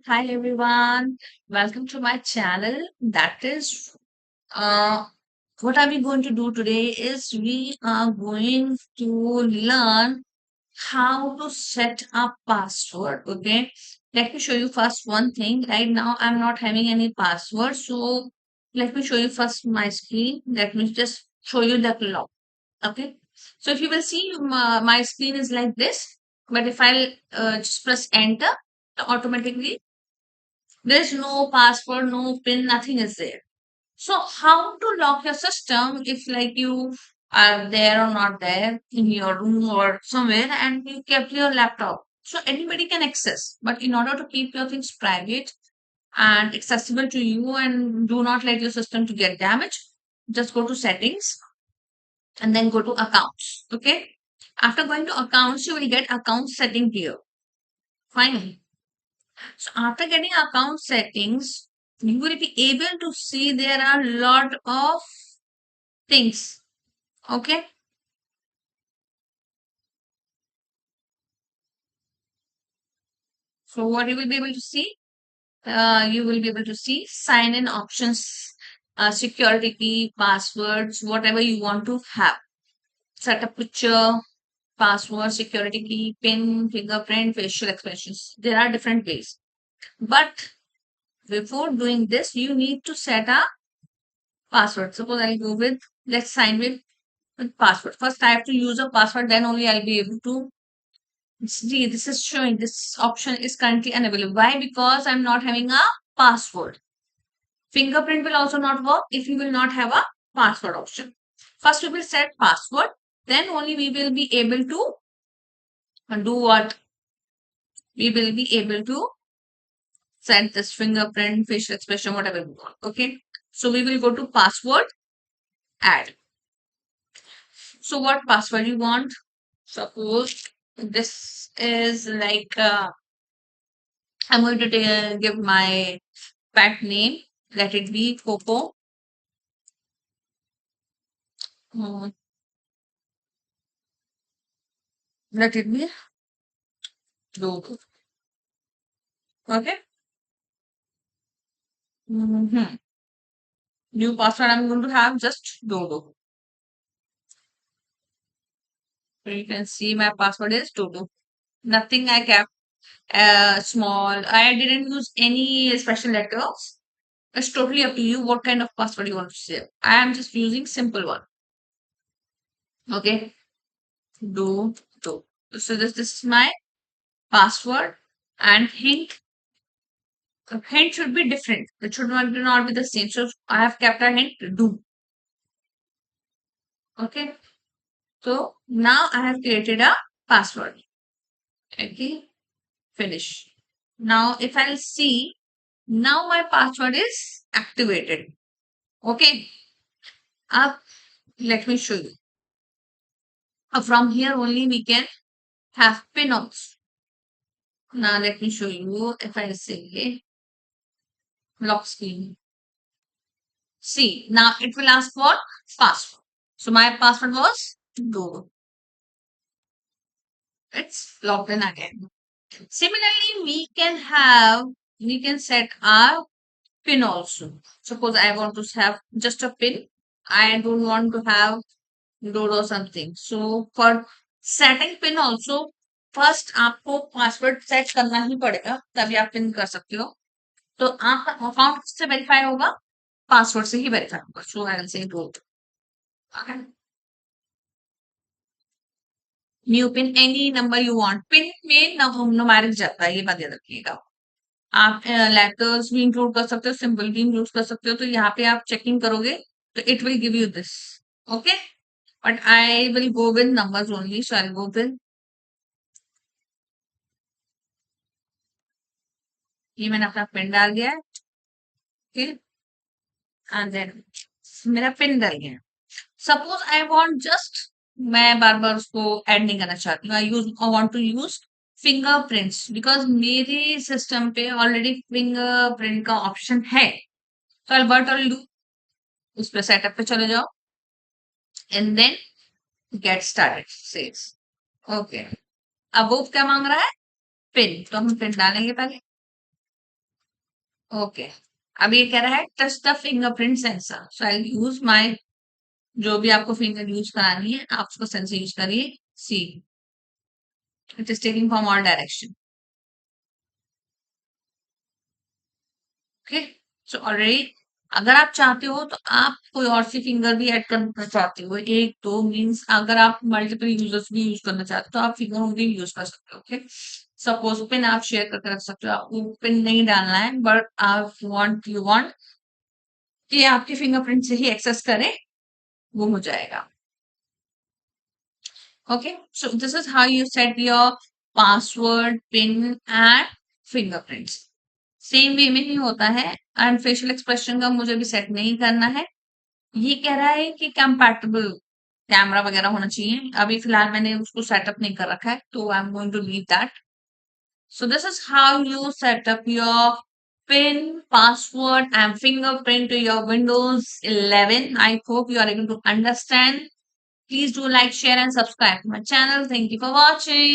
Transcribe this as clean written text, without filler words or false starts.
Hi everyone, welcome to my channel. That is, uh, what are we going to do today is we are going to learn how to set a password. Okay, let me show you first one thing. Right now, I'm not having any password, so let me show you first my screen. Let me just show you the clock. Okay, so if you will see, my screen is like this, but if I'll just press enter, automatically there is no password, no pin, nothing is there. So how to lock your system if like you are there or not there in your room or somewhere and you kept your laptop. So anybody can access. But in order to keep your things private and accessible to you and do not let your system to get damaged, just go to settings and then go to accounts. Okay. After going to accounts, you will get account setting here. Fine. So after getting account settings, you will be able to see there are a lot of things. Okay. So what you will be able to see? You will be able to see sign in options, security key, passwords, whatever you want to have. Set a picture, password, security key, pin, fingerprint, facial expressions. There are different ways. But before doing this, you need to set a password. Suppose I'll go with, let's sign with password. First, I have to use a password, then only I'll be able to see. This is showing this option is currently unavailable. Why? Because I'm not having a password. Fingerprint will also not work if you will not have a password option. First, we will set password, then only we will be able to do what? We will be able to set this fingerprint, facial expression, whatever we want. Okay. So we will go to password, add. So what password you want? Suppose this is like I'm going to give my pet name. Let it be Coco. Mm, let it be Dodo. Okay. Mhm. New password I'm going to have just Dodo. So you can see my password is Dodo. Nothing I kept small. I didn't use any special letters. It's totally up to you what kind of password you want to save. I am just using simple one. Okay. Do do. So this is my password and hint should be different. It should not be the same. So I have kept a hint do. Okay. So now I have created a password. Okay. Finish. Now if I'll see, now my password is activated. Okay. Up. Let me show you. From here only we can have pin also. Now let me show you if I say lock screen. See, now it will ask for password. So my password was Go. It's logged in again. Similarly, we can set our pin also. Suppose I want to have just a pin. I don't want to have load or something. So for setting pin also, first आपको password set करना ही पड़ेगा तभी आप pin कर सकते हो. तो आपका अकाउंट किससे वेरीफाई होगा? पासवर्ड से ही वेरीफाई होगा. So I will say don't. New PIN any number you want. PIN में न्यूमेरिक जाता है, ये बात याद रखिएगा. आप लेटर्स भी इंक्लूड कर सकते हो, सिंबल भी इंक्लूड कर सकते हो. तो यहाँ पे आप चेकिंग करोगे तो it will give you this. Okay. But I will go with numbers only. So I go with, ये मैंने अपना पिन डाल दिया है. ओके. एंड देन मेरा पिन डल गया. सपोज आई वांट जस्ट, मैं बार बार उसको ऐड नहीं करना चाहती हूँ. I want to use fingerprints because मेरे सिस्टम पे ऑलरेडी फिंगरप्रिंट का ऑप्शन है. तो आई व्हाट आई डू, उस पे सेटअप पे चले जाओ and then get started saves. Okay. अब वो क्या मांग रहा है? पिन. तो हम पिन डालेंगे पहले. ओके, अब ये कह रहा है touch the fingerprint sensor, so I use my, जो भी आपको फिंगर यूज करानी है आप उसको सेंसर यूज करिए। See, it is taking from all direction. Okay, so already अगर आप चाहते हो तो आप कोई और सी फिंगर भी ऐड करना चाहते हो, एक दो मीन्स अगर आप मल्टीपल यूजर्स भी यूज करना चाहते हो तो आप फिंगर भी यूज कर सकते हो। ओके, सपोज पिन आप शेयर करके रख सकते हो, आपको पिन नहीं डालना है बट आप वांट यू वांट कि आपके फिंगरप्रिंट से ही एक्सेस करें, वो हो जाएगा। Okay, so this is how you set your password, PIN and fingerprints. Same way में ही होता है, एंड फेशियल एक्सप्रेशन का मुझे भी सेट नहीं करना है। ये कह रहा है कि कंपैटिबल कैमरा वगैरह होना चाहिए, अभी फिलहाल मैंने उसको सेटअप नहीं कर रखा है तो I am going to leave that. So this is how you set up your PIN, password and fingerprint to your Windows 11. I hope you are able to understand. Please do like, share and subscribe to my channel. Thank you for watching.